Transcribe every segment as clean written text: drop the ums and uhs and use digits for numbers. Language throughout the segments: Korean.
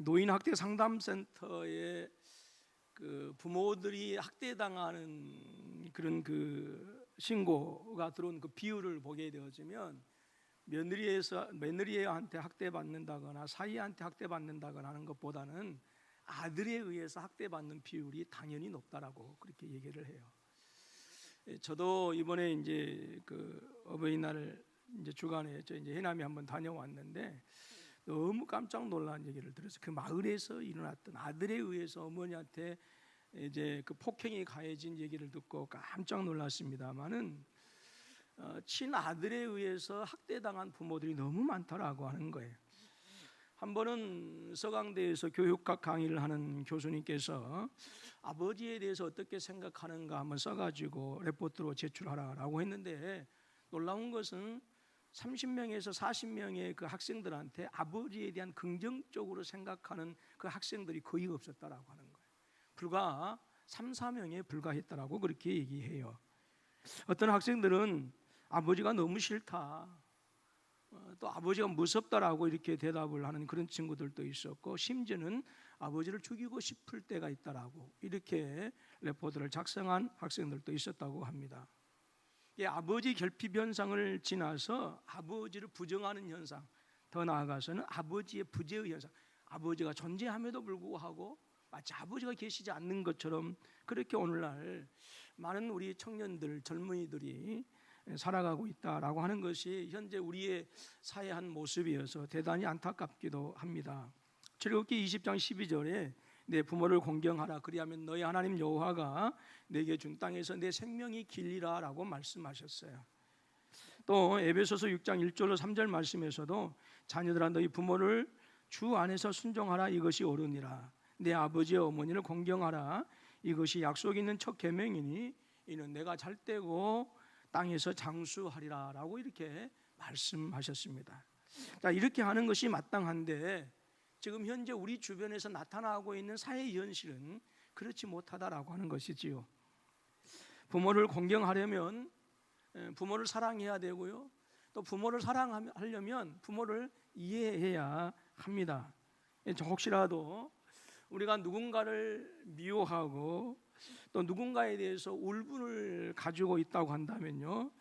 노인 학대 상담센터에 그 부모들이 학대당하는 그런 그 신고가 들어온 그 비율을 보게 되어지면 며느리한테 학대받는다거나 사위한테 학대받는다거나 하는 것보다는 아들에 의해서 학대받는 비율이 당연히 높다라고 그렇게 얘기를 해요. 저도 이번에 이제 그 어버이날 이제 주간에 저 이제 해남에 한번 다녀왔는데 너무 깜짝 놀란 얘기를 들었어요. 그 마을에서 일어났던 아들에 의해서 어머니한테 이제 그 폭행이 가해진 얘기를 듣고 깜짝 놀랐습니다만은 친아들에 의해서 학대당한 부모들이 너무 많다라고 하는 거예요. 한 번은 서강대에서 교육학 강의를 하는 교수님께서 아버지에 대해서 어떻게 생각하는가 한번 써가지고 레포트로 제출하라고 했는데 놀라운 것은 30명에서 40명의 그 학생들한테 아버지에 대한 긍정적으로 생각하는 그 학생들이 거의 없었다라고 하는 거예요. 불과 3, 4명에 불과했다라고 그렇게 얘기해요. 어떤 학생들은 아버지가 너무 싫다, 또 아버지가 무섭다라고 이렇게 대답을 하는 그런 친구들도 있었고, 심지어는 아버지를 죽이고 싶을 때가 있다라고 이렇게 레포트를 작성한 학생들도 있었다고 합니다. 아버지 결핍 현상을 지나서 아버지를 부정하는 현상, 더 나아가서는 아버지의 부재의 현상, 아버지가 존재함에도 불구하고 마치 아버지가 계시지 않는 것처럼 그렇게 오늘날 많은 우리 청년들, 젊은이들이 살아가고 있다라고 하는 것이 현재 우리의 사회의 한 모습이어서 대단히 안타깝기도 합니다. 출애굽기 20장 12절에 내 부모를 공경하라, 그리하면 너희 하나님 여호와가 내게 준 땅에서 내 생명이 길리라 라고 말씀하셨어요. 또 에베소서 6장 1절로 3절 말씀에서도 자녀들아 너희 부모를 주 안에서 순종하라, 이것이 옳으니라. 내 아버지와 어머니를 공경하라, 이것이 약속 있는 첫 계명이니 이는 내가 잘 되고 땅에서 장수하리라 라고 이렇게 말씀하셨습니다. 자, 이렇게 하는 것이 마땅한데 지금 현재 우리 주변에서 나타나고 있는 사회 현실은 그렇지 못하다라고 하는 것이지요. 부모를 공경하려면 부모를 사랑해야 되고요, 또 부모를 사랑하려면 부모를 이해해야 합니다. 혹시라도 우리가 누군가를 미워하고 또 누군가에 대해서 울분을 가지고 있다고 한다면요,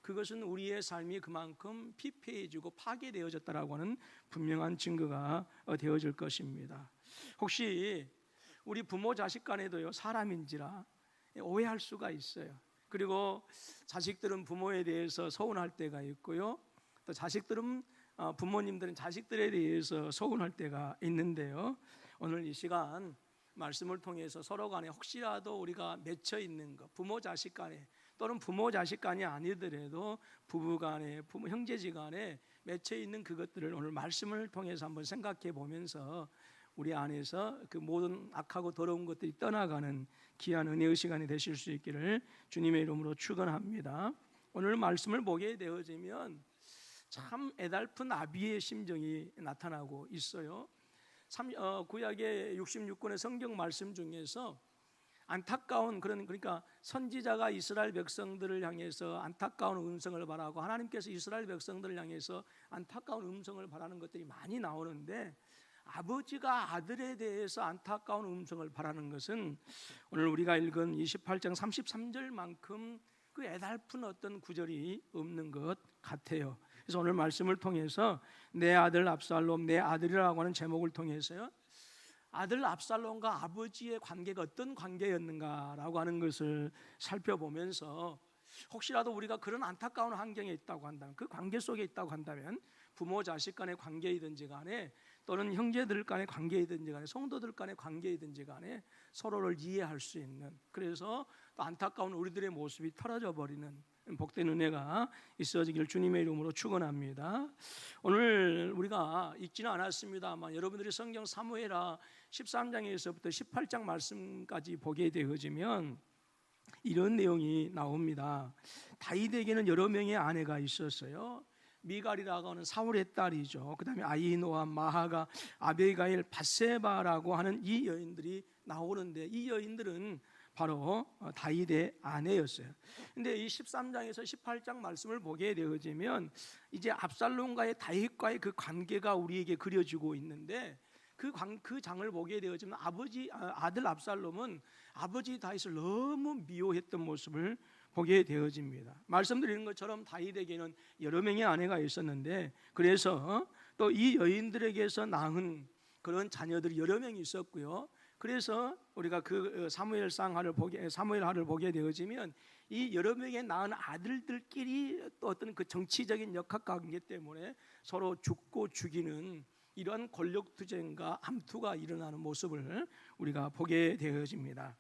그것은 우리의 삶이 그만큼 피폐해지고 파괴되어졌다라고 하는 분명한 증거가 되어질 것입니다. 혹시 우리 부모 자식 간에도요 사람인지라 오해할 수가 있어요. 그리고 자식들은 부모에 대해서 서운할 때가 있고요, 또 자식들은 부모님들은 자식들에 대해서 서운할 때가 있는데요, 오늘 이 시간 말씀을 통해서 서로 간에 혹시라도 우리가 맺혀 있는 것, 부모 자식 간에 또는 부모 자식 간이 아니더라도 부부 간에, 부모 형제지 간에 맺혀 있는 그것들을 오늘 말씀을 통해서 한번 생각해 보면서 우리 안에서 그 모든 악하고 더러운 것들이 떠나가는 귀한 은혜의 시간이 되실 수 있기를 주님의 이름으로 축원합니다. 오늘 말씀을 보게 되어지면 참 애달픈 아비의 심정이 나타나고 있어요. 구약의 66권의 성경 말씀 중에서 안타까운 그러니까 선지자가 이스라엘 백성들을 향해서 안타까운 음성을 바라고 하나님께서 이스라엘 백성들을 향해서 안타까운 음성을 바라는 것들이 많이 나오는데, 아버지가 아들에 대해서 안타까운 음성을 바라는 것은 오늘 우리가 읽은 28장 33절만큼 그 애달픈 어떤 구절이 없는 것 같아요. 그래서 오늘 말씀을 통해서 내 아들 압살롬, 내 아들이라고 하는 제목을 통해서요, 아들 압살롬과 아버지의 관계가 어떤 관계였는가라고 하는 것을 살펴보면서 혹시라도 우리가 그런 안타까운 환경에 있다고 한다면, 그 관계 속에 있다고 한다면 부모 자식 간의 관계이든지 간에 또는 형제들 간의 관계이든지 간에 성도들 간의 관계이든지 간에 서로를 이해할 수 있는, 그래서 또 안타까운 우리들의 모습이 털어져 버리는 복된 은혜가 있어지기를 주님의 이름으로 축원합니다. 오늘 우리가 읽지는 않았습니다만 여러분들이 성경 사무엘하 13장에서부터 18장 말씀까지 보게 되어지면 이런 내용이 나옵니다. 다윗에게는 여러 명의 아내가 있었어요. 미갈이라고 하는 사울의 딸이죠. 그 다음에 아히노암, 마하가, 아비가일, 밧세바라고 하는 이 여인들이 나오는데, 이 여인들은 바로 다윗의 아내였어요. 근데 이 13장에서 18장 말씀을 보게 되어지면 이제 압살롬과의 다윗과의 그 관계가 우리에게 그려지고 있는데, 그 장을 보게 되어지면 아들 압살롬은 아버지 다윗을 너무 미워했던 모습을 보게 되어집니다. 말씀드리는 것처럼 다윗에게는 여러 명의 아내가 있었는데, 그래서 또 이 여인들에게서 낳은 그런 자녀들이 여러 명이 있었고요. 그래서 우리가 그 사무엘하를 보게 되어지면 이 여러 명의 낳은 아들들끼리 또 어떤 그 정치적인 역학관계 때문에 서로 죽고 죽이는 이러한 권력투쟁과 함투가 일어나는 모습을 우리가 보게 되어집니다.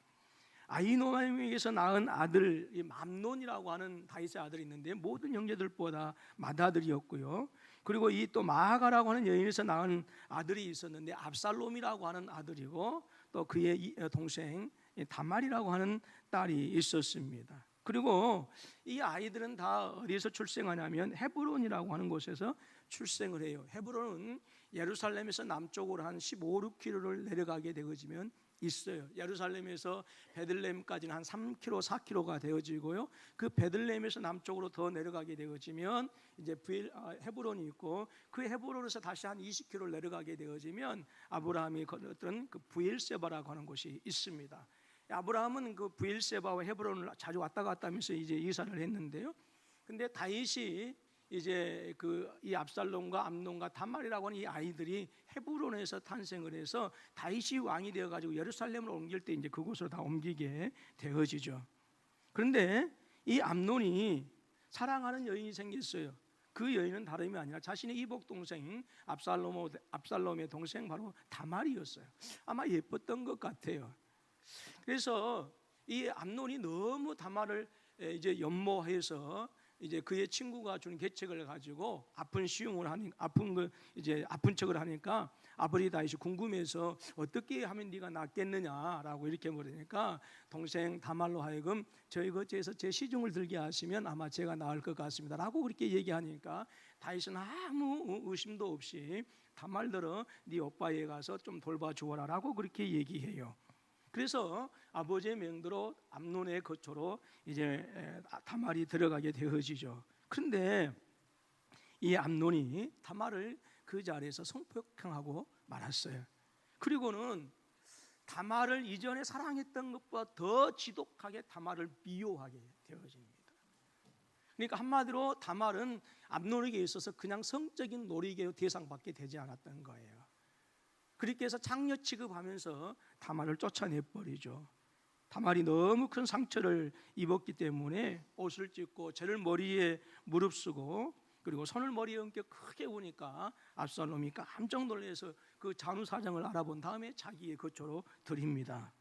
아히노함에게서 낳은 아들 암논이라고 하는 다윗의 아들이 있는데 모든 형제들보다 맏아들이었고요. 그리고 이 또 마아가라고 하는 여인에서 낳은 아들이 있었는데 압살롬이라고 하는 아들이고, 또 그의 동생 다말이라고 하는 딸이 있었습니다. 그리고 이 아이들은 다 어디서 출생하냐면 헤브론이라고 하는 곳에서 출생을 해요. 헤브론은 예루살렘에서 남쪽으로 한 15, 16km를 내려가게 되어지면 있어요. 예루살렘에서 베들레헴까지는 한 3km, 4km가 되어지고요. 그 베들레헴에서 남쪽으로 더 내려가게 되어지면 이제 헤브론이 있고, 그 헤브론에서 다시 한 20km를 내려가게 되어지면 아브라함이 거느렸던 그 브엘세바라고 하는 곳이 있습니다. 아브라함은 그 브엘세바와 헤브론을 자주 왔다 갔다 하면서 이제 이사를 했는데요. 근데 다윗이 이제 이 압살롬과 암논과 다말이라고 하는 이 아이들이 헤브론에서 탄생을 해서 다윗이 왕이 되어 가지고 예루살렘을 옮길 때 이제 그곳으로 다 옮기게 되어지죠. 그런데 이 암논이 사랑하는 여인이 생겼어요. 그 여인은 다름이 아니라 자신의 이복 동생 압살롬의 동생 바로 다말이었어요. 아마 예뻤던 것 같아요. 그래서 이 암논이 너무 다말을 이제 연모해서 이제 그의 친구가 준 계책을 가지고 아픈 척을 하니까 아버지 다윗이 궁금해서 어떻게 하면 네가 낫겠느냐라고 이렇게 물으니까 동생 다말로 하여금 저희 거제에서 제 시중을 들게 하시면 아마 제가 나을 것 같습니다라고 그렇게 얘기하니까 다윗은 아무 의심도 없이 다말들어 네 오빠에 가서 좀 돌봐주어라라고 그렇게 얘기해요. 그래서 아버지의 명대로 암논의 거처로 이제 다말이 들어가게 되어지죠. 그런데 이 암논이 다말을 그 자리에서 성폭행하고 말았어요. 그리고는 다말을 이전에 사랑했던 것보다 더 지독하게 다말을 미워하게 되어집니다. 그러니까 한마디로 다말은 암논에게 있어서 그냥 성적인 놀이개의 대상밖에 되지 않았던 거예요. 그렇게 해서 장녀 취급하면서 다말을 쫓아내버리죠. 다말이 너무 큰 상처를 입었기 때문에 옷을 찢고 죄를 머리에 무릅쓰고 그리고 손을 머리에 얹겨 크게 우니까 압살롬이 깜짝 놀라서 그 잔후 사정을 알아본 다음에 자기의 거처로 들입니다.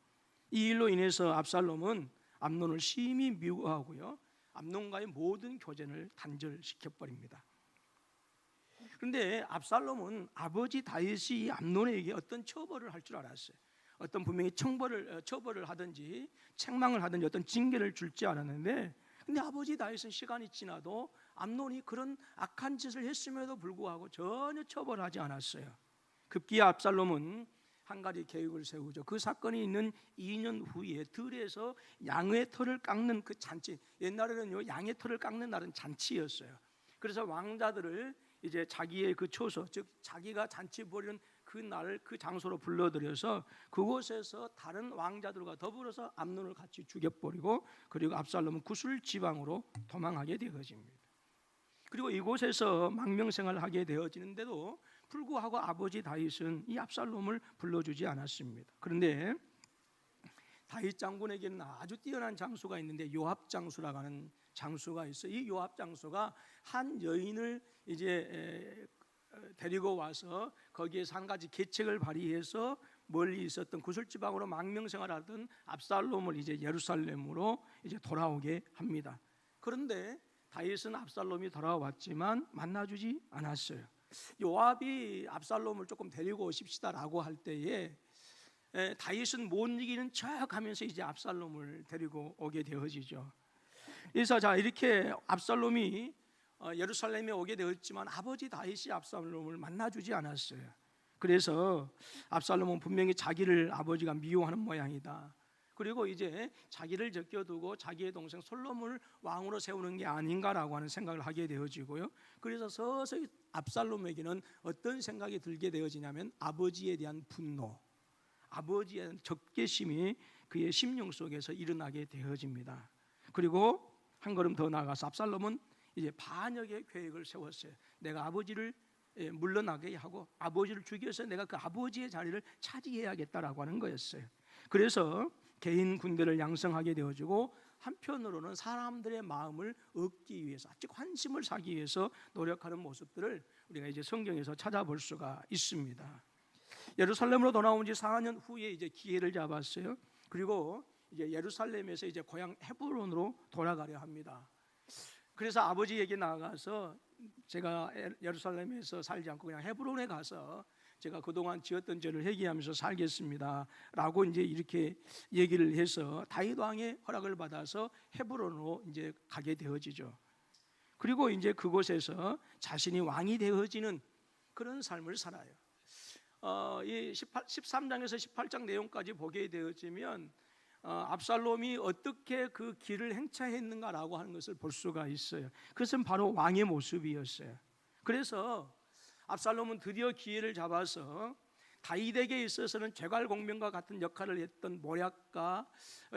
이 일로 인해서 압살롬은 암논을 심히 미워하고요, 암논과의 모든 교제를 단절시켜버립니다. 그런데 압살롬은 아버지 다윗이 이 암논에게 어떤 처벌을 할 줄 알았어요. 어떤 분명히 처벌을 하든지 책망을 하든지 어떤 징계를 줄지 알았는데, 근데 아버지 다윗은 시간이 지나도 암논이 그런 악한 짓을 했음에도 불구하고 전혀 처벌하지 않았어요. 급기야 압살롬은 한 가지 계획을 세우죠. 그 사건이 있는 2년 후에 들에서 양의 털을 깎는 그 잔치, 옛날에는요 양의 털을 깎는 날은 잔치였어요. 그래서 왕자들을 이제 자기의 그 처소, 즉 자기가 잔치 벌이는 그 날을 그 장소로 불러들여서 그곳에서 다른 왕자들과 더불어서 암논을 같이 죽여버리고, 그리고 압살롬은 구술 지방으로 도망하게 되어집니다. 그리고 이곳에서 망명생활을 하게 되어지는데도 불구하고 아버지 다윗은 이 압살롬을 불러주지 않았습니다. 그런데 다윗 장군에게는 아주 뛰어난 장수가 있는데 요압 장수라고 하는 장수가 있어요. 이 요압 장수가 한 여인을 이제 데리고 와서 거기에서 한 가지 계책을 발휘해서 멀리 있었던 구술지방으로 망명생활하던 압살롬을 이제 예루살렘으로 이제 돌아오게 합니다. 그런데 다윗은 압살롬이 돌아왔지만 만나주지 않았어요. 요압이 압살롬을 조금 데리고 오십시다라고 할 때에 다윗은 못 이기는 척하면서 이제 압살롬을 데리고 오게 되어지죠. 그래서 자 이렇게 압살롬이 예루살렘에 오게 되었지만 아버지 다윗이 압살롬을 만나주지 않았어요. 그래서 압살롬은 분명히 자기를 아버지가 미워하는 모양이다. 그리고 이제 자기를 제껴두고 자기의 동생 솔로몬을 왕으로 세우는 게 아닌가라고 하는 생각을 하게 되어지고요. 그래서 서서히 압살롬에게는 어떤 생각이 들게 되어지냐면 아버지에 대한 분노, 아버지에 대한 적개심이 그의 심령 속에서 일어나게 되어집니다. 그리고 한 걸음 더 나아가서 압살롬은 이제 반역의 계획을 세웠어요. 내가 아버지를 물러나게 하고 아버지를 죽여서 내가 그 아버지의 자리를 차지해야겠다라고 하는 거였어요. 그래서 개인 군대를 양성하게 되어지고 한편으로는 사람들의 마음을 얻기 위해서, 아직 환심을 사기 위해서 노력하는 모습들을 우리가 이제 성경에서 찾아볼 수가 있습니다. 예루살렘으로 돌아온 지 4년 후에 이제 기회를 잡았어요. 그리고 이제 예루살렘에서 이제 고향 헤브론으로 돌아가려 합니다. 그래서 아버지에게 나가서 제가 예루살렘에서 살지 않고 그냥 헤브론에 가서 제가 그동안 지었던 죄를 회개하면서 살겠습니다 라고 이제 이렇게 얘기를 해서 다윗 왕의 허락을 받아서 헤브론으로 이제 가게 되어지죠. 그리고 이제 그곳에서 자신이 왕이 되어지는 그런 삶을 살아요. 이 13장에서 18장 내용까지 보게 되어지면 압살롬이 어떻게 그 길을 행차했는가라고 하는 것을 볼 수가 있어요. 그것은 바로 왕의 모습이었어요. 그래서 압살롬은 드디어 기회를 잡아서 다윗에게 있어서는 제갈공명과 같은 역할을 했던 모략가,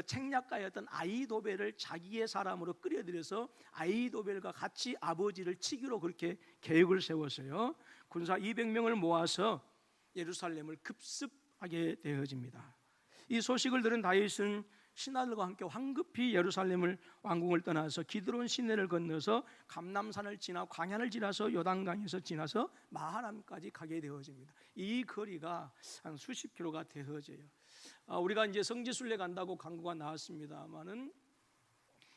책략가였던 아히도벨을 자기의 사람으로 끌어들여서 아히도벨과 같이 아버지를 치기로 그렇게 계획을 세웠어요. 군사 200명을 모아서 예루살렘을 급습하게 되어집니다. 이 소식을 들은 다윗은 신하들과 함께 황급히 예루살렘을 왕궁을 떠나서 기드론 시내를 건너서 감람산을 지나 광야를 지나서 요단강에서 지나서 마하람까지 가게 되어집니다. 이 거리가 한 수십 킬로가 되어져요. 우리가 이제 성지순례 간다고 광고가 나왔습니다만은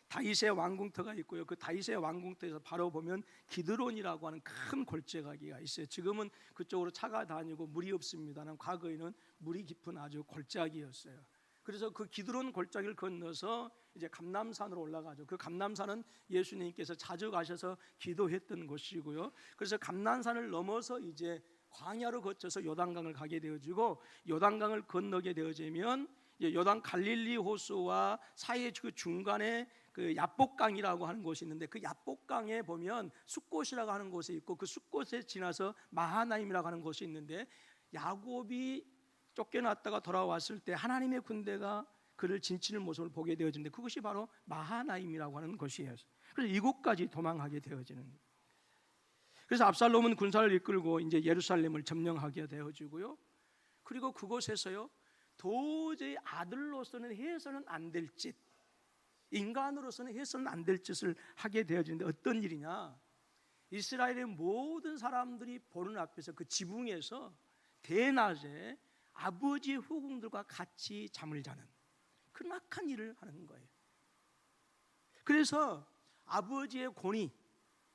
다윗의 왕궁터가 있고요. 그 다윗의 왕궁터에서 바로 보면 기드론이라고 하는 큰 골짜기가 있어요. 지금은 그쪽으로 차가 다니고 물이 없습니다만 과거에는 물이 깊은 아주 골짜기였어요. 그래서 그 기드론 골짜기를 건너서 이제 감람산으로 올라가죠. 그 감람산은 예수님께서 자주 가셔서 기도했던 곳이고요. 그래서 감람산을 넘어서 이제 광야로 거쳐서 요단강을 가게 되어지고 요단강을 건너게 되어지면 요단 갈릴리 호수와 사이의 그 중간에 그 야복강이라고 하는 곳이 있는데 그 야복강에 보면 숫곳이라고 하는 곳이 있고 그 숫곳에 지나서 마하나임이라고 하는 곳이 있는데 야곱이 쫓겨났다가 돌아왔을 때 하나님의 군대가 그를 진치는 모습을 보게 되어지는데 그것이 바로 마하나임이라고 하는 곳이에요. 그래서 이곳까지 도망하게 되어지는. 그래서 압살롬은 군사를 이끌고 이제 예루살렘을 점령하게 되어지고요. 그리고 그곳에서요 도저히 아들로서는 해서는 안 될 짓, 인간으로서는 해서는 안 될 짓을 하게 되어지는데 어떤 일이냐? 이스라엘의 모든 사람들이 보는 앞에서 그 지붕에서 대낮에 아버지의 후궁들과 같이 잠을 자는 그런 악한 일을 하는 거예요. 그래서 아버지의 권위,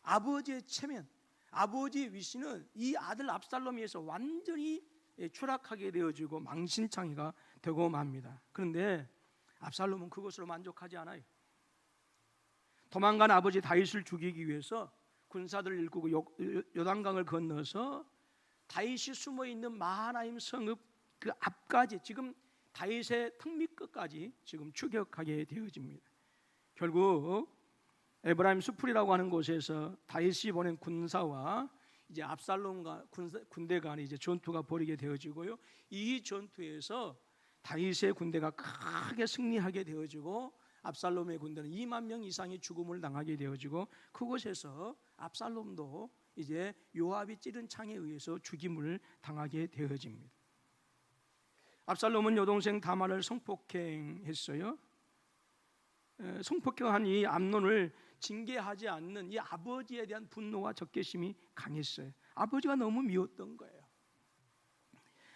아버지의 체면, 아버지의 위신은 이 아들 압살롬에 의해서 완전히 추락하게 되어지고 망신창이가 되고 맙니다. 그런데 압살롬은 그것으로 만족하지 않아요. 도망간 아버지 다윗을 죽이기 위해서 군사들을 일구고 요단강을 건너서 다윗이 숨어있는 마하나임 성읍 그 앞까지 지금 다윗의 턱 밑 끝까지 지금 추격하게 되어집니다. 결국 에브라임 수풀이라고 하는 곳에서 다윗이 보낸 군사와 이제 압살롬과 군대 간에 이제 전투가 벌이게 되어지고요. 이 전투에서 다윗의 군대가 크게 승리하게 되어지고 압살롬의 군대는 2만 명 이상의 죽음을 당하게 되어지고 그곳에서 압살롬도 이제 요압이 찌른 창에 의해서 죽임을 당하게 되어집니다. 압살롬은 여동생 다말을 성폭행했어요. 성폭행한 이 암논을 징계하지 않는 이 아버지에 대한 분노와 적개심이 강했어요. 아버지가 너무 미웠던 거예요.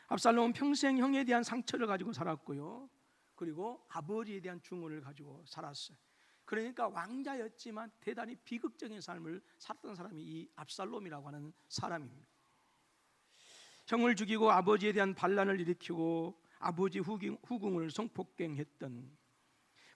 압살롬은 평생 형에 대한 상처를 가지고 살았고요. 그리고 아버지에 대한 증오를 가지고 살았어요. 그러니까 왕자였지만 대단히 비극적인 삶을 살았던 사람이 이 압살롬이라고 하는 사람입니다. 형을 죽이고 아버지에 대한 반란을 일으키고 아버지 후궁을 성폭행했던,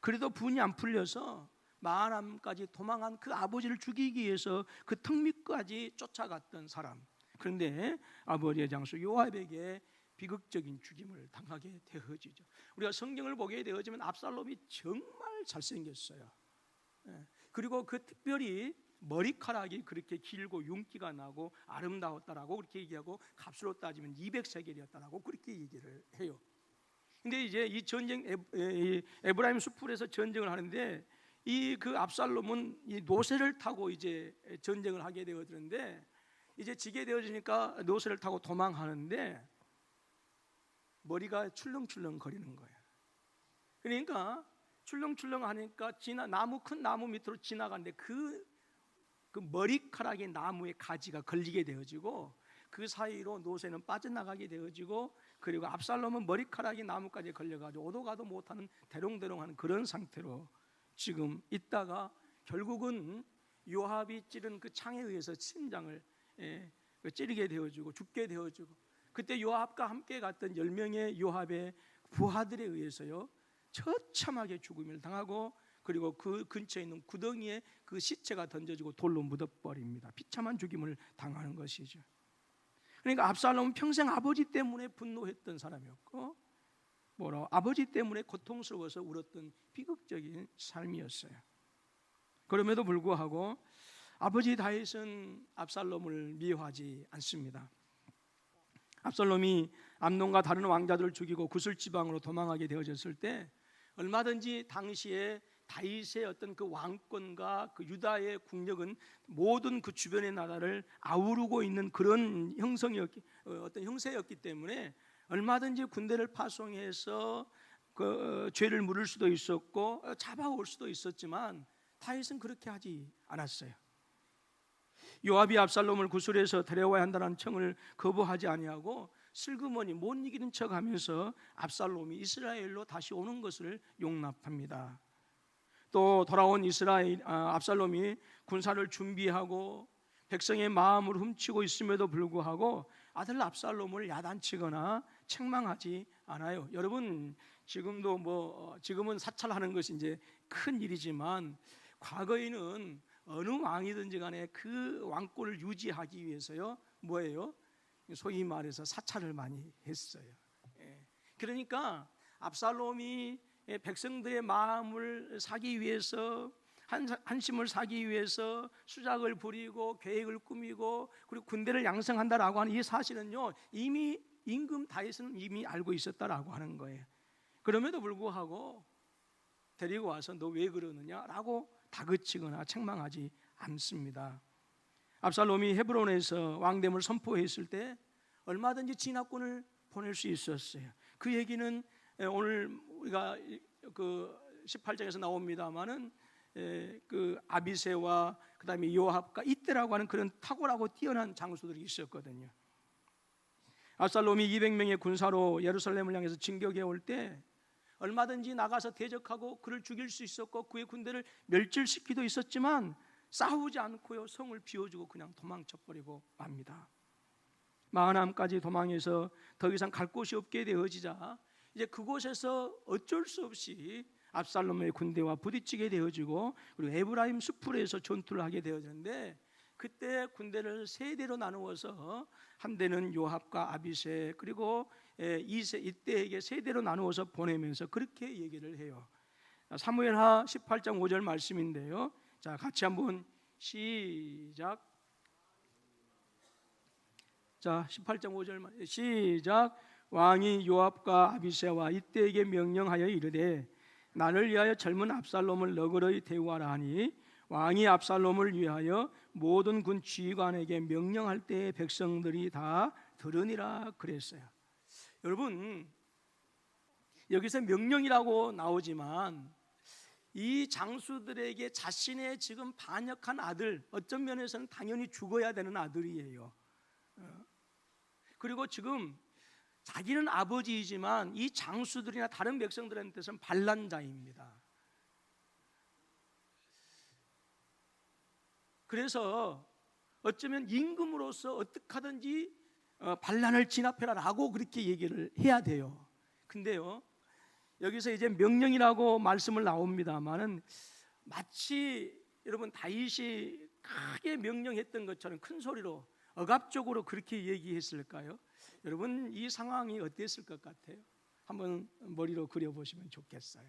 그래도 분이 안 풀려서 마하람까지 도망한 그 아버지를 죽이기 위해서 그 턱 밑까지 쫓아갔던 사람. 그런데 아버지의 장수 요압에게 비극적인 죽임을 당하게 되어지죠. 우리가 성경을 보게 되어지면 압살롬이 정말 잘생겼어요. 그리고 그 특별히 머리카락이 그렇게 길고 윤기가 나고 아름다웠다라고 그렇게 얘기하고 값으로 따지면 200세겔이었다라고 그렇게 얘기를 해요. 근데 이제 이 전쟁 에브라임 수풀에서 전쟁을 하는데 이 그 압살롬은 이 노새를 타고 이제 전쟁을 하게 되어지는데 이제 지게 되어지니까 노새를 타고 도망하는데 머리가 출렁출렁 거리는 거예요. 그러니까 출렁출렁 하니까 큰 나무 밑으로 지나가는데 그 머리카락이 나무의 가지가 걸리게 되어지고 그 사이로 노새는 빠져나가게 되어지고 그리고 압살롬은 머리카락이 나무까지 걸려가지고 오도 가도 못하는 대롱대롱하는 그런 상태로 지금 있다가 결국은 요압이 찌른 그 창에 의해서 심장을 찌르게 되어지고 죽게 되어지고 그때 요압과 함께 갔던 10명의 요압의 부하들에 의해서요 처참하게 죽음을 당하고 그리고 그 근처에 있는 구덩이에 그 시체가 던져지고 돌로 묻어버립니다. 비참한 죽임을 당하는 것이죠. 그러니까 압살롬은 평생 아버지 때문에 분노했던 사람이었고 아버지 때문에 고통스러워서 울었던 비극적인 삶이었어요. 그럼에도 불구하고 아버지 다윗은 압살롬을 미워하지 않습니다. 압살롬이 암논과 다른 왕자들을 죽이고 구슬 지방으로 도망하게 되어졌을 때 얼마든지 당시에 다윗의 어떤 그 왕권과 그 유다의 국력은 모든 그 주변의 나라를 아우르고 있는 그런 어떤 형세였기 때문에 얼마든지 군대를 파송해서 그 죄를 물을 수도 있었고 잡아올 수도 있었지만 다윗은 그렇게 하지 않았어요. 요압이 압살롬을 구슬해서 데려와야 한다는 청을 거부하지 아니하고 슬그머니 못 이기는 척하면서 압살롬이 이스라엘로 다시 오는 것을 용납합니다. 또 돌아온 압살롬이 군사를 준비하고 백성의 마음을 훔치고 있음에도 불구하고 아들 압살롬을 야단치거나 책망하지 않아요. 여러분 지금은 사찰하는 것이 이제 큰 일이지만 과거에는 어느 왕이든지 간에 그 왕권을 유지하기 위해서요 뭐예요? 소위 말해서 사찰을 많이 했어요. 그러니까 압살롬이 백성들의 마음을 사기 위해서 한심을 사기 위해서 수작을 부리고 계획을 꾸미고 그리고 군대를 양성한다라고 하는 이 사실은요 이미 임금 다윗은 이미 알고 있었다라고 하는 거예요. 그럼에도 불구하고 데리고 와서 너 왜 그러느냐라고 다그치거나 책망하지 않습니다. 압살롬이 헤브론에서 왕됨을 선포했을 때 얼마든지 진압군을 보낼 수 있었어요. 그 얘기는 오늘 우리가 그 18장에서 나옵니다만은 그 아비새와 그다음에 요압과 이때라고 하는 그런 탁월하고 뛰어난 장수들이 있었거든요. 압살롬이 200명의 군사로 예루살렘을 향해서 진격해 올 때 얼마든지 나가서 대적하고 그를 죽일 수 있었고 그의 군대를 멸절시키도 있었지만 싸우지 않고요 성을 비워주고 그냥 도망쳐버리고 맙니다. 마하나임까지 도망해서 더 이상 갈 곳이 없게 되어지자 이제 그곳에서 어쩔 수 없이 압살롬의 군대와 부딪히게 되어지고 그리고 에브라임 수풀에서 전투를 하게 되어지는데 그때 군대를 세 대로 나누어서 한 대는 요압과 아비새 그리고 이때에게 세 대로 나누어서 보내면서 그렇게 얘기를 해요. 사무엘하 18장 5절 말씀인데요. 자, 같이 한번 시작. 자, 18장 5절 시작. 왕이 요압과 아비새와 이때에게 명령하여 이르되 나를 위하여 젊은 압살롬을 너그러이 대우하라 하니 왕이 압살롬을 위하여 모든 군 지휘관에게 명령할 때에 백성들이 다 들으니라 그랬어요. 여러분 여기서 명령이라고 나오지만 이 장수들에게 자신의 지금 반역한 아들 어떤 면에서는 당연히 죽어야 되는 아들이에요. 그리고 지금 자기는 아버지이지만 이 장수들이나 다른 백성들한테서는 반란자입니다. 그래서 어쩌면 임금으로서 어떻게 하든지 반란을 진압해라라고 그렇게 얘기를 해야 돼요. 근데요 여기서 이제 명령이라고 말씀을 나옵니다만은 마치 여러분 다윗이 크게 명령했던 것처럼 큰 소리로 억압적으로 그렇게 얘기했을까요? 여러분 이 상황이 어땠을 것 같아요? 한번 머리로 그려보시면 좋겠어요.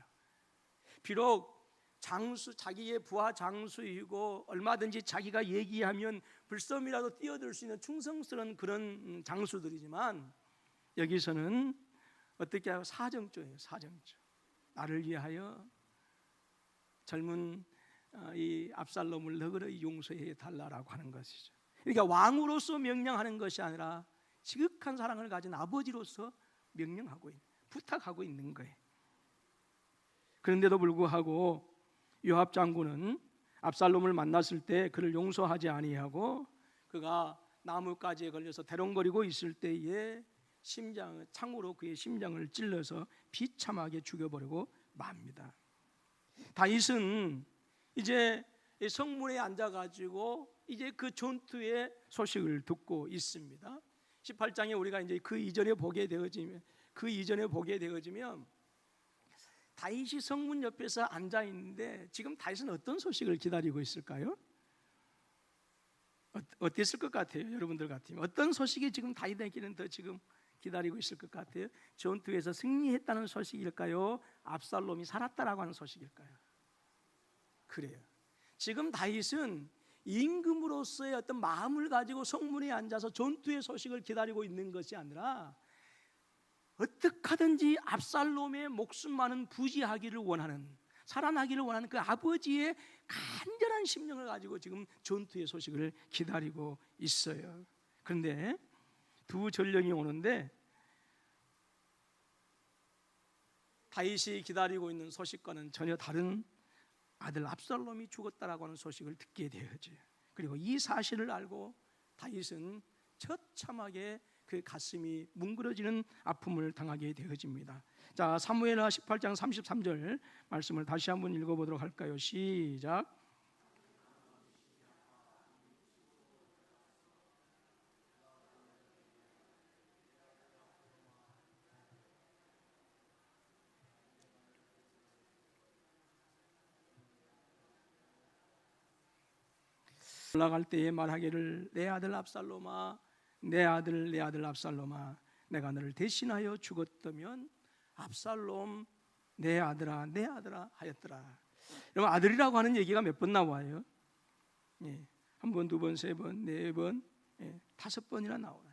비록 장수, 자기의 부하 장수이고 얼마든지 자기가 얘기하면 불섬이라도 뛰어들 수 있는 충성스러운 그런 장수들이지만, 여기서는 어떻게 하고 사정조예요. 사정조. 나를 위하여 젊은 이 압살롬을 너그러이 용서해 달라라고 하는 것이죠. 그러니까 왕으로서 명령하는 것이 아니라 지극한 사랑을 가진 아버지로서 명령하고 부탁하고 있는 거예요. 그런데도 불구하고 요압 장군은 압살롬을 만났을 때 그를 용서하지 아니하고 그가 나뭇가지에 걸려서 대롱거리고 있을 때에 창으로 그의 심장을 찔러서 비참하게 죽여버리고 맙니다. 다윗은 이제 성문에 앉아가지고 이제 그 전투의 소식을 듣고 있습니다. 18장에 우리가 이제 그 이전에 보게 되어지면 다윗이 성문 옆에서 앉아 있는데 지금 다윗은 어떤 소식을 기다리고 있을까요? 어땠을 것 같아요? 여러분들 같으면 어떤 소식이 지금 다윗에게는 더 지금 기다리고 있을 것 같아요? 전투에서 승리했다는 소식일까요? 압살롬이 살았다라고 하는 소식일까요? 그래요. 지금 다윗은 임금으로서의 어떤 마음을 가지고 성문에 앉아서 전투의 소식을 기다리고 있는 것이 아니라 어떻게 하든지 압살롬의 목숨만은 부지하기를 원하는, 살아나기를 원하는 그 아버지의 간절한 심령을 가지고 지금 전투의 소식을 기다리고 있어요. 그런데 두 전령이 오는데 다윗이 기다리고 있는 소식과는 전혀 다른 아들 압살롬이 죽었다라고 하는 소식을 듣게 되어져요. 그리고 이 사실을 알고 다윗은 처참하게 그 가슴이 뭉그러지는 아픔을 당하게 되어집니다. 자, 사무엘하 18장 33절 말씀을 다시 한번 읽어보도록 할까요? 시작. 올라갈 때에 말하기를 내 아들 압살롬아, 내 아들 압살롬아, 내가 너를 대신하여 죽었다면 압살롬 내 아들아 하였더라. 여러분, 아들이라고 하는 얘기가 몇 번 나와요? 한 번, 두 번, 세 번, 네 번, 5번이나 나와요.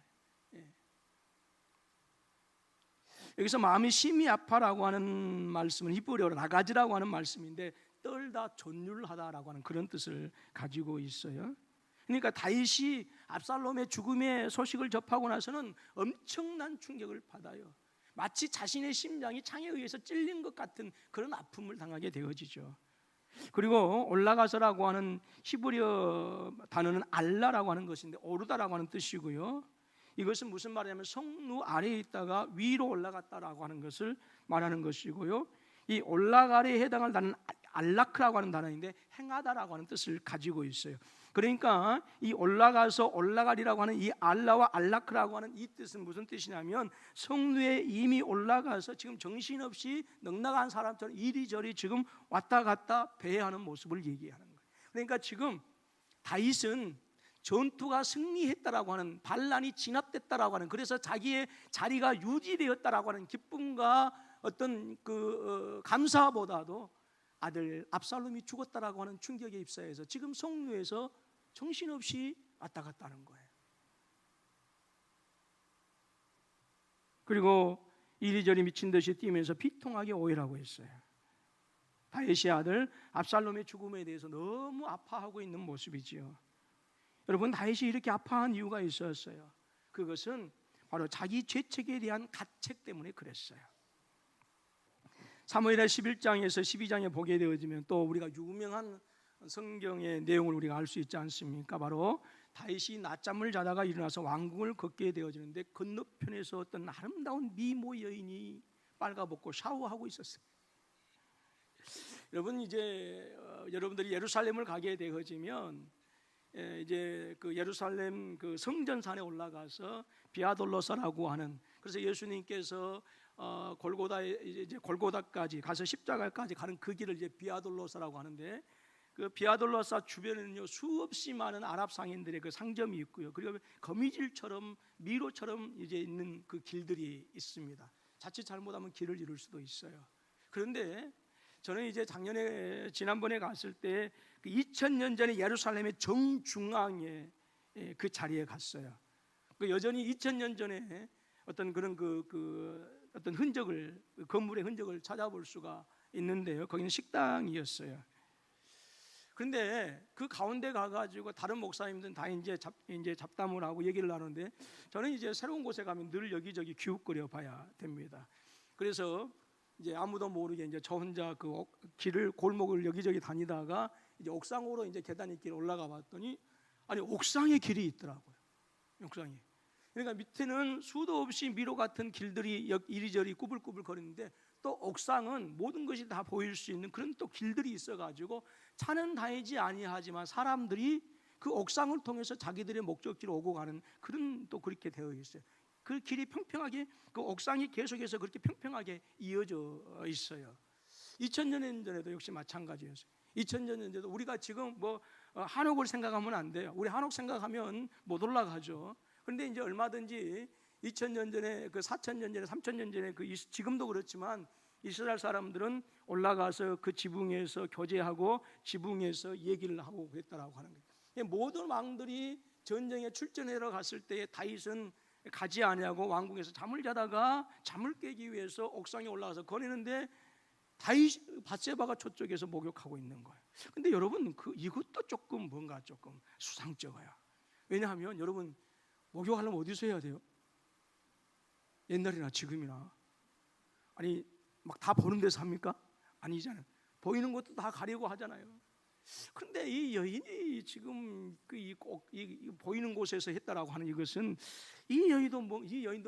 여기서 마음이 심히 아파라고 하는 말씀은 히브리어로 나가지라고 하는 말씀인데 떨다 존율하다라고 하는 그런 뜻을 가지고 있어요. 그러니까 다윗이 압살롬의 죽음의 소식을 접하고 나서는 엄청난 충격을 받아요. 마치 자신의 심장이 창에 의해서 찔린 것 같은 그런 아픔을 당하게 되어지죠. 그리고 올라가서라고 하는 히브리어 단어는 알라라고 하는 것인데 오르다라고 하는 뜻이고요. 이것은 무슨 말이냐면 성루 아래에 있다가 위로 올라갔다라고 하는 것을 말하는 것이고요. 이 올라가래에 해당할 단어는 알라크라고 하는 단어인데 행하다라고 하는 뜻을 가지고 있어요. 그러니까 이 올라가서 올라가리라고 하는 이 알라와 알라크라고 하는 이 뜻은 무슨 뜻이냐면 성루에 이미 올라가서 지금 정신없이 넉나간 사람처럼 이리저리 지금 왔다 갔다 배회하는 모습을 얘기하는 거예요. 그러니까 지금 다윗은 전투가 승리했다라고 하는, 반란이 진압됐다라고 하는, 그래서 자기의 자리가 유지되었다라고 하는 기쁨과 어떤 감사보다도 아들 압살롬이 죽었다라고 하는 충격에 휩싸여서 지금 성루에서 정신없이 왔다 갔다 하는 거예요. 그리고 이리저리 미친 듯이 뛰면서 비통하게 오열하고 있어요. 다윗의 아들 압살롬의 죽음에 대해서 너무 아파하고 있는 모습이지요. 여러분, 다윗이 이렇게 아파한 이유가 있었어요. 그것은 바로 자기 죄책에 대한 가책 때문에 그랬어요. 사무엘하 11장에서 12장에 보게 되어지면 또 우리가 유명한 성경의 내용을 우리가 알 수 있지 않습니까? 바로 다윗이 낮잠을 자다가 일어나서 왕궁을 걷게 되어지는데 건너편에서 어떤 아름다운 미모 여인이 빨가벗고 샤워하고 있었어요. 여러분, 이제 여러분들이 예루살렘을 가게 되어지면 이제 그 예루살렘 그 성전산에 올라가서 비아돌로사라고 하는, 그래서 예수님께서 이제 골고다까지 가서 십자가까지 가는 그 길을 이제 비아돌로사라고 하는데, 그 비아돌로사 주변에는요 수없이 많은 아랍 상인들의 그 상점이 있고요. 그리고 거미줄처럼 미로처럼 이제 있는 그 길들이 있습니다. 자칫 잘못하면 길을 잃을 수도 있어요. 그런데 저는 이제 지난번에 갔을 때 그 2000년 전에 예루살렘의 정중앙에 그 자리에 갔어요. 그 여전히 2000년 전에 어떤 그런 어떤 흔적을, 건물의 흔적을 찾아볼 수가 있는데요. 거기는 식당이었어요. 그런데 그 가운데 가가지고 다른 목사님들은 다 이제 잡담을 하고 얘기를 나누는데, 저는 이제 새로운 곳에 가면 늘 여기저기 기웃거려 봐야 됩니다. 그래서 이제 아무도 모르게 이제 저 혼자 그 골목을 여기저기 다니다가 이제 옥상으로 이제 계단길 올라가 봤더니, 아니 옥상에 길이 있더라고요. 옥상에. 그러니까 밑에는 수도 없이 미로 같은 길들이 이리저리 꾸불꾸불 거리는데, 또 옥상은 모든 것이 다 보일 수 있는 그런 또 길들이 있어가지고 차는 다니지 아니하지만 사람들이 그 옥상을 통해서 자기들의 목적지로 오고 가는 그런 또 그렇게 되어 있어요. 그 길이 평평하게, 그 옥상이 계속해서 그렇게 평평하게 이어져 있어요. 2000년 전에도 역시 마찬가지였어요. 2000년 전에도 우리가 지금 뭐 한옥을 생각하면 안 돼요. 우리 한옥 생각하면 못 올라가죠. 그런데 이제 얼마든지 2000년 전에, 그 4000년 전에, 3000년 전에, 지금도 그렇지만 이스라엘 사람들은 올라가서 그 지붕에서 교제하고 지붕에서 얘기를 하고 그랬다라고 하는 거예요. 모든 왕들이 전쟁에 출전하러 갔을 때 다윗은 가지 아니하고 왕궁에서 잠을 자다가 잠을 깨기 위해서 옥상에 올라가서 거니는데, 밧세바가 저쪽에서 목욕하고 있는 거예요. 근데 여러분, 이것도 조금 뭔가 조금 수상쩍어요. 왜냐하면 여러분, 목욕하려면 어디서 해야 돼요? 옛날이나 지금이나. 아니 막 다 보는 데서 합니까? 아니잖아요. 보이는 것도 다 가리고 하잖아요. 그런데 이 여인이 지금 보이는 곳에서 했다라고 하는 이것은, 이 여인도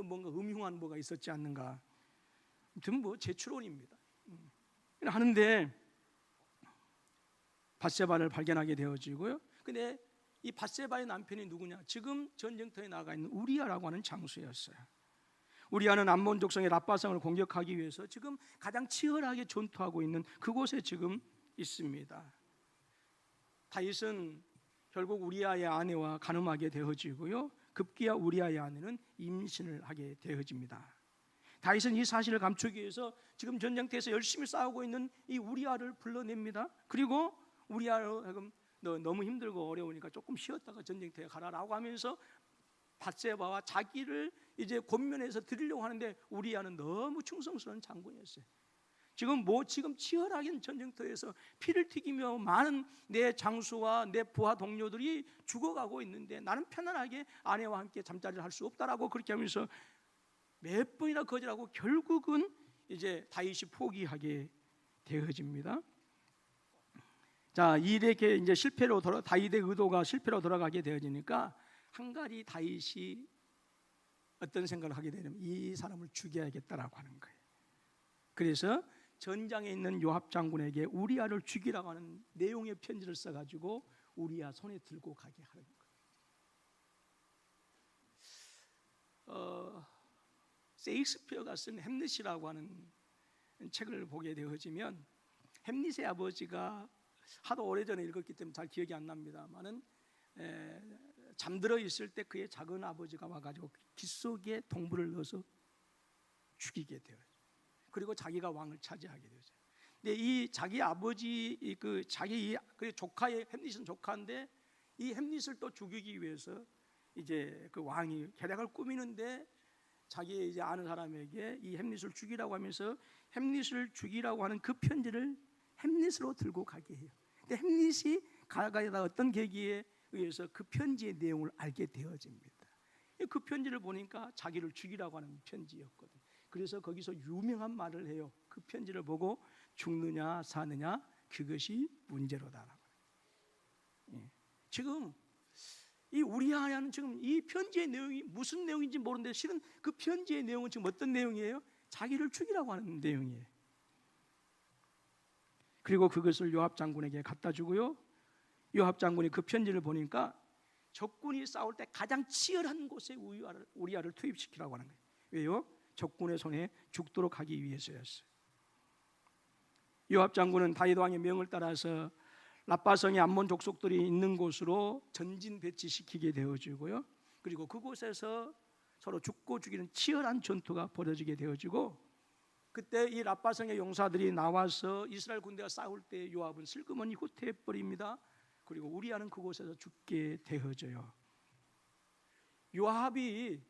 뭔가 음흉한 뭐가 있었지 않는가. 아무튼 뭐 제 추론입니다. 하는데 밧세바를 발견하게 되어지고요. 근데 이 밧세바의 남편이 누구냐? 지금 전쟁터에 나가 있는 우리아라고 하는 장수였어요. 우리아는 암몬 족속의 랍바성을 공격하기 위해서 지금 가장 치열하게 전투하고 있는 그곳에 지금 있습니다. 다윗은 결국 우리아의 아내와 간음하게 되어지고요. 급기야 우리아의 아내는 임신을 하게 되어집니다. 다윗은 이 사실을 감추기 위해서 지금 전쟁터에서 열심히 싸우고 있는 이 우리아를 불러냅니다. 그리고 우리아를 너 너무 힘들고 어려우니까 조금 쉬었다가 전쟁터에 가라라고 하면서 밧세바와 자기를 이제 권면해서 드리려고 하는데, 우리아는 너무 충성스러운 장군이었어요. 지금 치열하게 전쟁터에서 피를 튀기며 많은 내 장수와 내 부하 동료들이 죽어가고 있는데, 나는 편안하게 아내와 함께 잠자리를 할 수 없다라고 그렇게 하면서 몇 번이나 거절하고 결국은 이제 다윗이 포기하게 되어집니다. 자, 이렇게 이제 다윗의 의도가 실패로 돌아가게 되어지니까 한가리 다윗이 어떤 생각을 하게 되냐면, 이 사람을 죽여야겠다라고 하는 거예요. 그래서 전장에 있는 요압 장군에게 우리아를 죽이라고 하는 내용의 편지를 써가지고 우리아 손에 들고 가게 하는 거예요. 세익스피어가 쓴 햄릿이라고 하는 책을 보게 되어지면, 햄릿의 아버지가 하도 오래전에 읽었기 때문에 잘 기억이 안 납니다만은, 잠들어 있을 때 그의 작은 아버지가 와가지고 귀 속에 동물을 넣어서 죽이게 되어요. 그리고 자기가 왕을 차지하게 되죠. 근데 이 자기 아버지 그 조카의 햄릿은 조카인데, 이 햄릿을 또 죽이기 위해서 이제 그 왕이 계략을 꾸미는데, 자기 이제 아는 사람에게 이 햄릿을 죽이라고 하면서 햄릿을 죽이라고 하는 그 편지를 햄릿으로 들고 가게 해요. 근데 햄릿이 가다가 어떤 계기에 의해서 그 편지의 내용을 알게 되어집니다. 그 편지를 보니까 자기를 죽이라고 하는 편지였거든요. 그래서 거기서 유명한 말을 해요. 그 편지를 보고 죽느냐 사느냐 그것이 문제로다. 지금 이 우리아는 지금 이 편지의 내용이 무슨 내용인지 모르는데, 실은 그 편지의 내용은 지금 어떤 내용이에요? 자기를 죽이라고 하는 내용이에요. 그리고 그것을 요압 장군에게 갖다 주고요. 요압 장군이 그 편지를 보니까 적군이 싸울 때 가장 치열한 곳에 우리아를 투입시키라고 하는 거예요. 왜요? 적군의 손에 죽도록 하기 위해서였어요. 요압 장군은 다윗 왕의 명을 따라서 랍바성의 암몬 족속들이 있는 곳으로 전진 배치시키게 되어지고요. 그리고 그곳에서 서로 죽고 죽이는 치열한 전투가 벌어지게 되어지고, 그때 이 라빠성의 용사들이 나와서 이스라엘 군대가 싸울 때 요압은 슬그머니 후퇴해 버립니다. 그리고 우리아는 그곳에서 죽게 되어져요. 요압이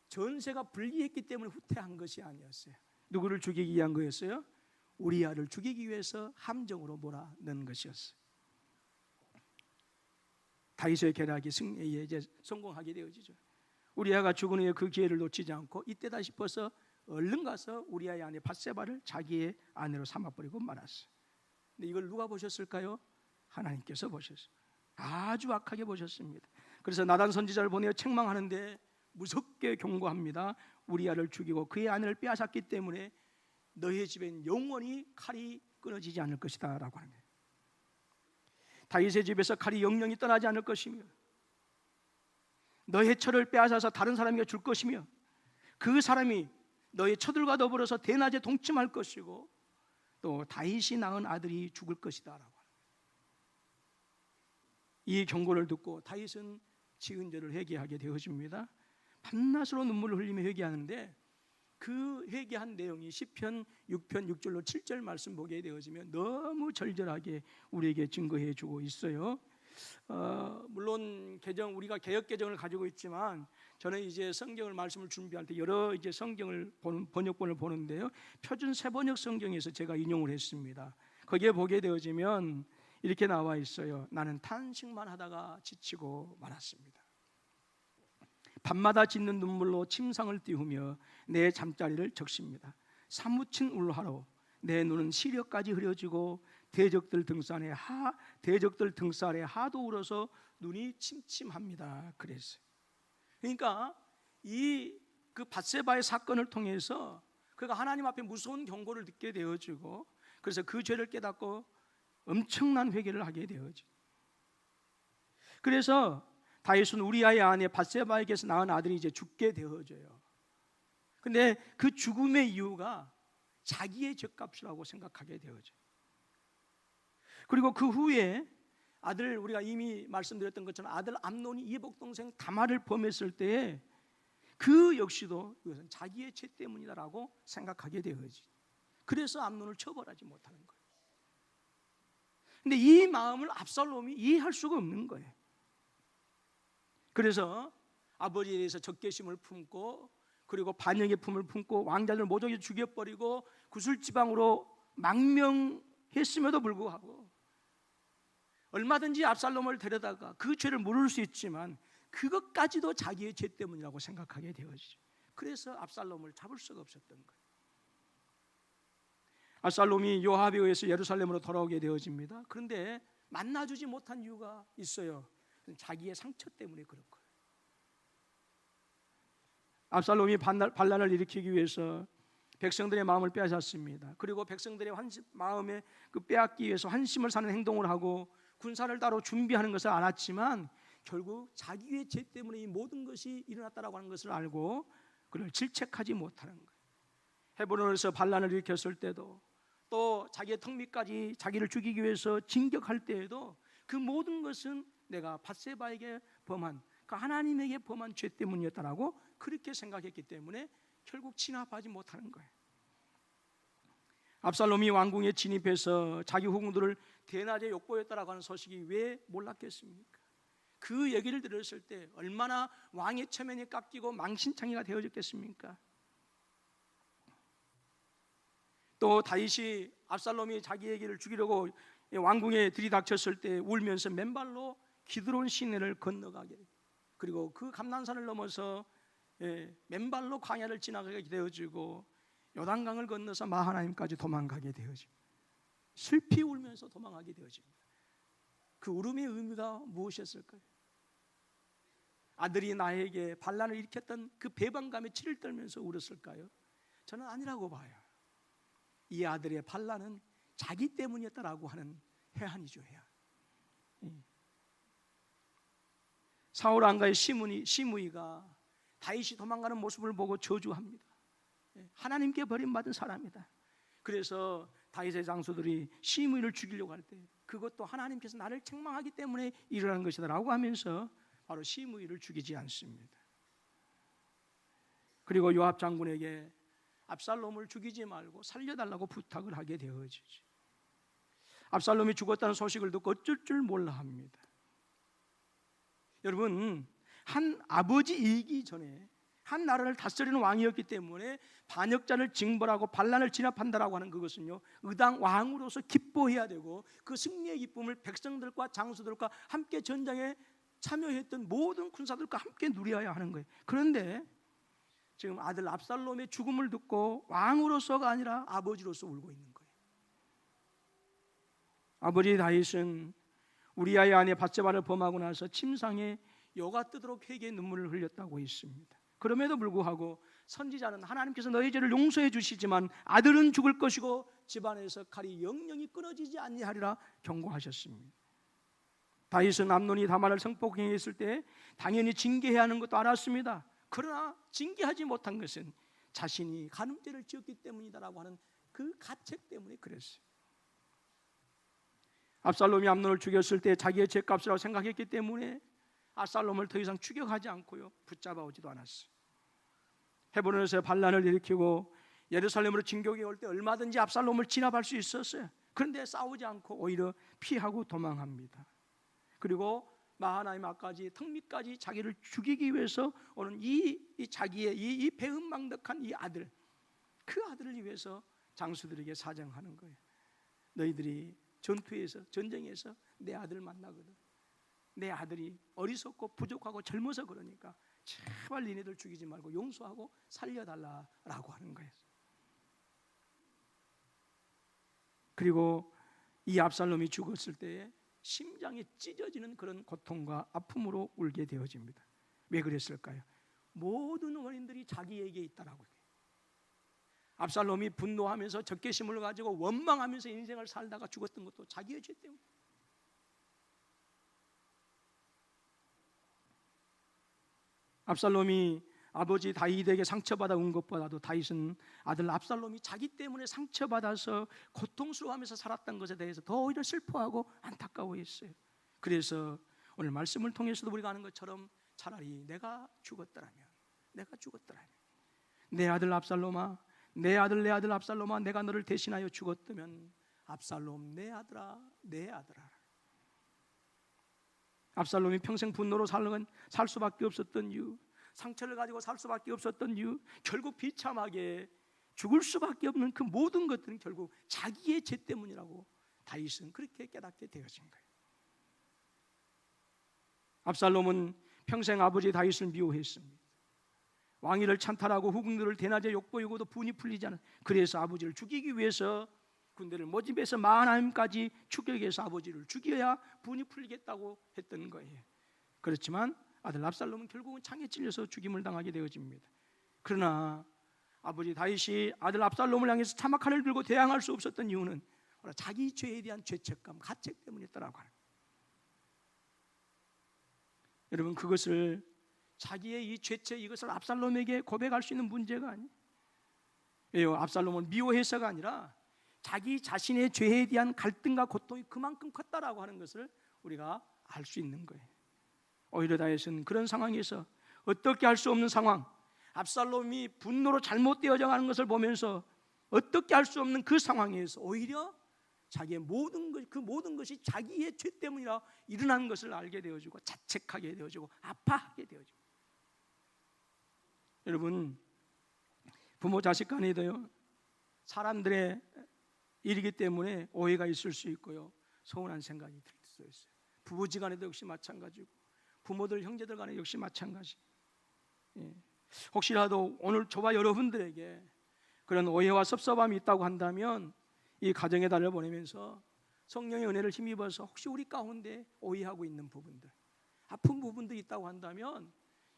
전세가 불리했기 때문에 후퇴한 것이 아니었어요. 누구를 죽이기 위한 거였어요? 우리아를 죽이기 위해서 함정으로 몰아넣은 것이었어요. 다윗의 계략이 승리에 이제 성공하게 되어지죠. 우리아가 죽은 후에 그 기회를 놓치지 않고 이때다 싶어서 얼른 가서 우리아의 아내 밧세바를 자기의 아내로 삼아버리고 말았어요. 근데 이걸 누가 보셨을까요? 하나님께서 보셨어요. 아주 악하게 보셨습니다. 그래서 나단 선지자를 보내어 책망하는데 무섭게 경고합니다. 우리아를 죽이고 그의 아내를 빼앗았기 때문에 너의 집엔 영원히 칼이 끊어지지 않을 것이다 라고 하는 거예요. 다윗의 집에서 칼이 영영이 떠나지 않을 것이며 너의 처를 빼앗아서 다른 사람에게 줄 것이며 그 사람이 너의 처들과 더불어서 대낮에 동침할 것이고 또 다윗이 낳은 아들이 죽을 것이다 라고 합니다. 이 경고를 듣고 다윗은 지은 죄를 회개하게 되어집니다. 밤낮으로 눈물을 흘리며 회개하는데 그 회개한 내용이 시편 6편 6절로 7절 말씀 보게 되어지면 너무 절절하게 우리에게 증거해 주고 있어요. 물론 우리가 개역 개정을 가지고 있지만 저는 이제 성경을 말씀을 준비할 때 여러 이제 성경을 번역본을 보는데요. 표준 세번역 성경에서 제가 인용을 했습니다. 거기에 보게 되어지면 이렇게 나와 있어요. 나는 탄식만 하다가 지치고 말았습니다. 밤마다 짓는 눈물로 침상을 띄우며 내 잠자리를 적십니다. 사무친 울화로 내 눈은 시력까지 흐려지고 대적들 등살에 하도 울어서 눈이 침침합니다. 그랬어요. 그러니까 그 밧세바의 사건을 통해서 그가 하나님 앞에 무서운 경고를 듣게 되어지고 그래서 그 죄를 깨닫고 엄청난 회개를 하게 되어져. 그래서 다윗은 우리아의 아내 밧세바에게서 낳은 아들이 이제 죽게 되어져요. 근데 그 죽음의 이유가 자기의 죄값이라고 생각하게 되어져요. 그리고 그 후에 아들, 우리가 이미 말씀드렸던 것처럼 아들 암논이 이복 동생 다말을 범했을 때에 그 역시도 이것은 자기의 죄 때문이다라고 생각하게 되어지. 그래서 암논을 처벌하지 못하는 거예요. 근데 이 마음을 압살롬이 이해할 수가 없는 거예요. 그래서 아버지에 대해서 적개심을 품고 그리고 반역의 품을 품고 왕자들을 모조리 죽여버리고 구슬지방으로 망명했음에도 불구하고 얼마든지 압살롬을 데려다가 그 죄를 물을 수 있지만 그것까지도 자기의 죄 때문이라고 생각하게 되어지죠. 그래서 압살롬을 잡을 수가 없었던 거예요. 압살롬이 요압에 의해서 예루살렘으로 돌아오게 되어집니다. 그런데 만나주지 못한 이유가 있어요. 자기의 상처 때문에 그럴 거예요. 압살롬이 반란을 일으키기 위해서 백성들의 마음을 빼앗았습니다. 그리고 백성들의 마음에 그 빼앗기 위해서 환심을 사는 행동을 하고 군사를 따로 준비하는 것을 알았지만 결국 자기의 죄 때문에 이 모든 것이 일어났다라고 하는 것을 알고 그를 질책하지 못하는 거예요. 헤브론에서 반란을 일으켰을 때도 또 자기의 턱 밑까지 자기를 죽이기 위해서 진격할 때에도 그 모든 것은 내가 밧세바에게 범한 그 하나님에게 범한 죄 때문이었다라고 그렇게 생각했기 때문에 결국 진압하지 못하는 거예요. 압살롬이 왕궁에 진입해서 자기 후궁들을 대낮에 욕보였다라고 하는 소식이 왜 몰랐겠습니까? 그 얘기를 들었을 때 얼마나 왕의 체면이 깎이고 망신창이가 되어졌겠습니까? 또 다윗이 압살롬이 자기 얘기를 죽이려고 왕궁에 들이닥쳤을 때 울면서 맨발로 기드론 시내를 건너가게 그리고 그 감난산을 넘어서 맨발로 광야를 지나가게 되어지고 요단강을 건너서 마하나임까지 도망가게 되어집니다. 슬피 울면서 도망가게 되어집니다. 그 울음의 의미가 무엇이었을까요? 아들이 나에게 반란을 일으켰던 그 배반감에 치를 떨면서 울었을까요? 저는 아니라고 봐요. 이 아들의 반란은 자기 때문이었다라고 하는 해안이죠, 해안. 사울 왕가의 시므이가 다윗이 도망가는 모습을 보고 저주합니다. 하나님께 버림받은 사람이다. 그래서 다윗의 장수들이 시므이를 죽이려고 할 때 그것도 하나님께서 나를 책망하기 때문에 일어난 것이다 라고 하면서 바로 시므이를 죽이지 않습니다. 그리고 요압 장군에게 압살롬을 죽이지 말고 살려달라고 부탁을 하게 되어지죠. 압살롬이 죽었다는 소식을 듣고 어쩔 줄 몰라 합니다. 여러분, 한 아버지이기 전에 한 나라를 다스리는 왕이었기 때문에 반역자를 징벌하고 반란을 진압한다라고 하는 그것은요, 의당 왕으로서 기뻐해야 되고, 그 승리의 기쁨을 백성들과 장수들과 함께 전장에 참여했던 모든 군사들과 함께 누려야 하는 거예요. 그런데 지금 아들 압살롬의 죽음을 듣고 왕으로서가 아니라 아버지로서 울고 있는 거예요. 아버지 다윗은 우리아의 아내 밧세바를 범하고 나서 침상에 여가 뜨도록 회개의 눈물을 흘렸다고 했습니다. 그럼에도 불구하고 선지자는 하나님께서 너희 죄를 용서해 주시지만 아들은 죽을 것이고 집안에서 칼이 영영이 끊어지지 아니하리라 경고하셨습니다. 다윗은 암논이 다말을 성폭행했을 때 당연히 징계해야 하는 것도 알았습니다. 그러나 징계하지 못한 것은 자신이 간음죄를 지었기 때문이다라고 하는 그 가책 때문에 그랬어요. 압살롬이 암논을 죽였을 때 자기의 죄값이라고 생각했기 때문에 압살롬을 더 이상 추격하지 않고요, 붙잡아 오지도 않았어요. 헤브론에서 반란을 일으키고 예루살렘으로 진격이 올 때 얼마든지 압살롬을 진압할 수 있었어요. 그런데 싸우지 않고 오히려 피하고 도망합니다. 그리고 마하나임까지 턱밑까지 자기를 죽이기 위해서 오는 자기의 이 배은망덕한 이 아들, 그 아들을 위해서 장수들에게 사정하는 거예요. 너희들이 전쟁에서 내 아들 만나거든. 내 아들이 어리석고 부족하고 젊어서 그러니까 제발 니네들 죽이지 말고 용서하고 살려달라라고 하는 거예요. 그리고 이 압살롬이 죽었을 때에 심장이 찢어지는 그런 고통과 아픔으로 울게 되어집니다. 왜 그랬을까요? 모든 원인들이 자기에게 있다라고. 압살롬이 분노하면서 적개심을 가지고 원망하면서 인생을 살다가 죽었던 것도 자기의 죄 때문에. 압살롬이 아버지 다윗에게 상처받아 온 것보다도 다윗은 아들 압살롬이 자기 때문에 상처받아서 고통스러워하면서 살았던 것에 대해서 더 오히려 슬퍼하고 안타까워했어요. 그래서 오늘 말씀을 통해서도 우리가 아는 것처럼 차라리 내가 죽었더라면 내 아들 압살롬아, 내 아들 압살롬아, 내가 너를 대신하여 죽었다면 압살롬 내 아들아. 압살롬이 평생 분노로 살 수밖에 없었던 이유, 상처를 가지고 살 수밖에 없었던 이유, 결국 비참하게 죽을 수밖에 없는 그 모든 것들은 결국 자기의 죄 때문이라고 다윗은 그렇게 깨닫게 되어진 거예요. 압살롬은 평생 아버지 다윗을 미워했습니다. 왕위를 찬탈하고 후궁들을 대낮에 욕보이고도 분이 풀리지 않은, 그래서 아버지를 죽이기 위해서 군대를 모집해서 마하나임까지 추격해서 아버지를 죽여야 분이 풀리겠다고 했던 거예요. 그렇지만 아들 압살롬은 결국은 창에 찔려서 죽임을 당하게 되어집니다. 그러나 아버지 다윗이 아들 압살롬을 향해서 차막칼을 들고 대항할 수 없었던 이유는 자기 죄에 대한 죄책감, 가책 때문이었다라고 하는 거예요. 여러분, 그것을 자기의 이 죄책, 이것을 압살롬에게 고백할 수 있는 문제가 아니에요. 왜요? 압살롬을 미워해서가 아니라 자기 자신의 죄에 대한 갈등과 고통이 그만큼 컸다라고 하는 것을 우리가 알 수 있는 거예요. 오히려 다윗은 그런 상황에서 어떻게 할 수 없는 상황, 압살롬이 분노로 잘못되어져 가는 것을 보면서 어떻게 할 수 없는 그 상황에서 오히려 자기의 모든 것이 자기의 죄 때문이라 일어난 것을 알게 되어지고 자책하게 되어지고 아파하게 되어지고. 여러분, 부모 자식 간에도요, 사람들의 일이기 때문에 오해가 있을 수 있고요, 서운한 생각이 들 수 있어요. 부부지간에도 역시 마찬가지고 부모들 형제들 간에 역시 마찬가지. 혹시라도 오늘 저와 여러분들에게 그런 오해와 섭섭함이 있다고 한다면 이 가정의 달을 보내면서 성령의 은혜를 힘입어서 혹시 우리 가운데 오해하고 있는 부분들, 아픈 부분들이 있다고 한다면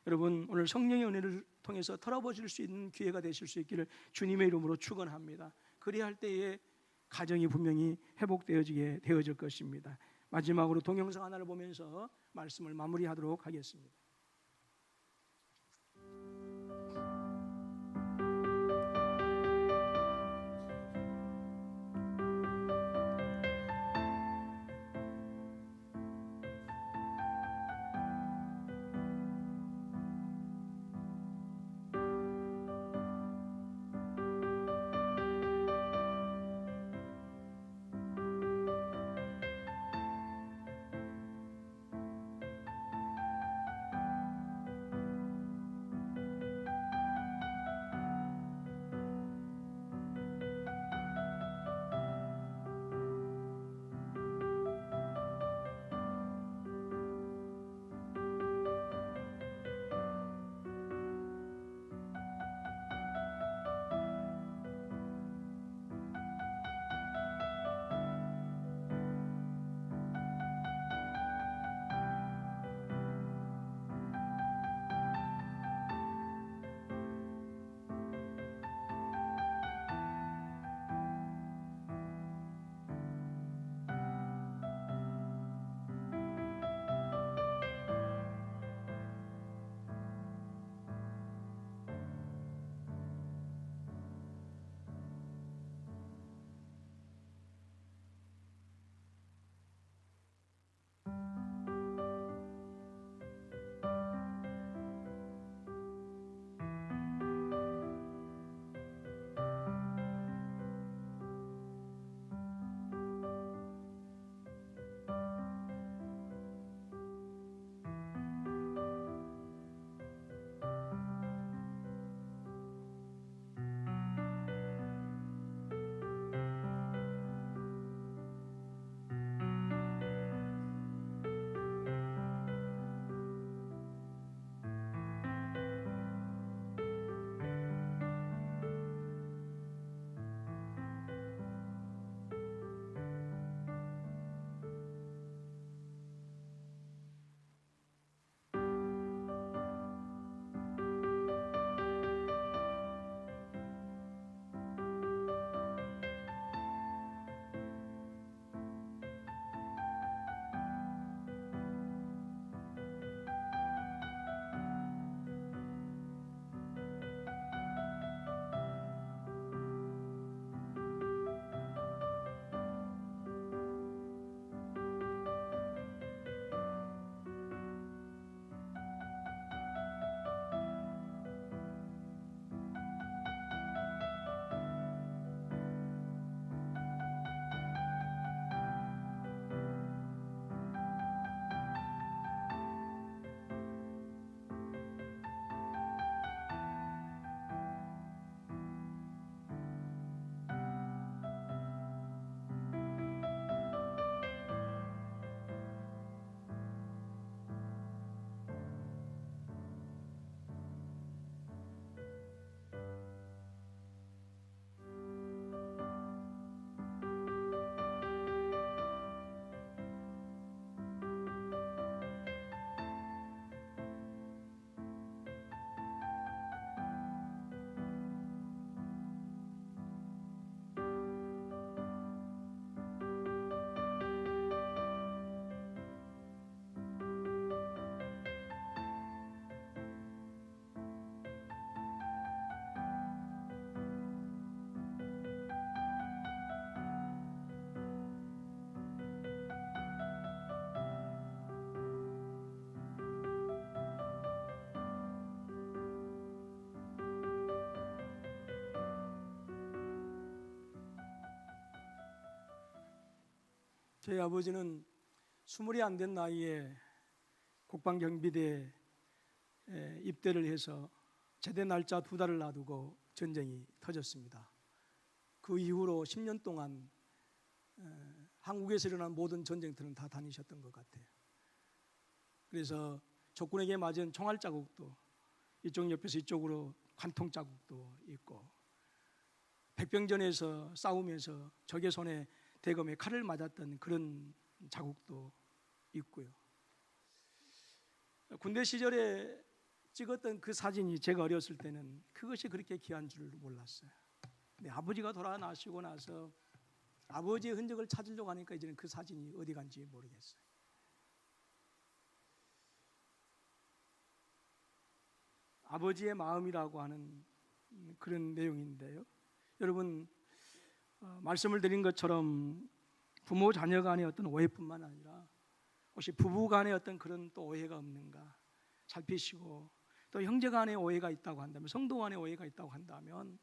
여러분 오늘 성령의 은혜를 통해서 털어버릴 수 있는 기회가 되실 수 있기를 주님의 이름으로 축원합니다. 그리할 때에 가정이 분명히 회복되어질 것입니다. 마지막으로 동영상 하나를 보면서 말씀을 마무리하도록 하겠습니다. 저희 아버지는 20이 안 된 나이에 국방경비대에 입대를 해서 제대 날짜 2달을 놔두고 전쟁이 터졌습니다. 그 이후로 10년 동안 한국에서 일어난 모든 전쟁터는 다 다니셨던 것 같아요. 그래서 적군에게 맞은 총알 자국도 이쪽 옆에서 이쪽으로 관통 자국도 있고, 백병전에서 싸우면서 적의 손에 대검에 칼을 맞았던 그런 자국도 있고요. 군대 시절에 찍었던 그 사진이 제가 어렸을 때는 그것이 그렇게 귀한 줄 몰랐어요. 근데 아버지가 돌아가시고 나서 아버지의 흔적을 찾으려고 하니까 이제는 그 사진이 어디 간지 모르겠어요. 아버지의 마음이라고 하는 그런 내용인데요. 여러분, 말씀을 드린 것처럼 부모 자녀 간의 어떤 오해뿐만 아니라 혹시 부부 간의 어떤 그런 또 오해가 없는가 살피시고, 또 형제 간의 오해가 있다고 한다면, 성도 간의 오해가 있다고 한다면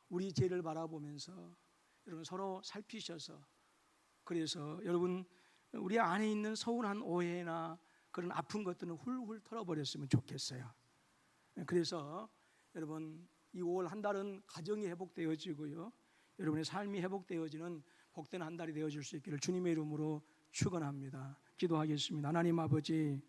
우리 죄를 바라보면서 여러분 서로 살피셔서, 그래서 여러분 우리 안에 있는 서운한 오해나 그런 아픈 것들은 훌훌 털어버렸으면 좋겠어요. 그래서 여러분 이 5월 한 달은 가정이 회복되어지고요, 여러분의 삶이 회복되어지는 복된 한 달이 되어질 수 있기를 주님의 이름으로 축원합니다. 기도하겠습니다. 하나님 아버지,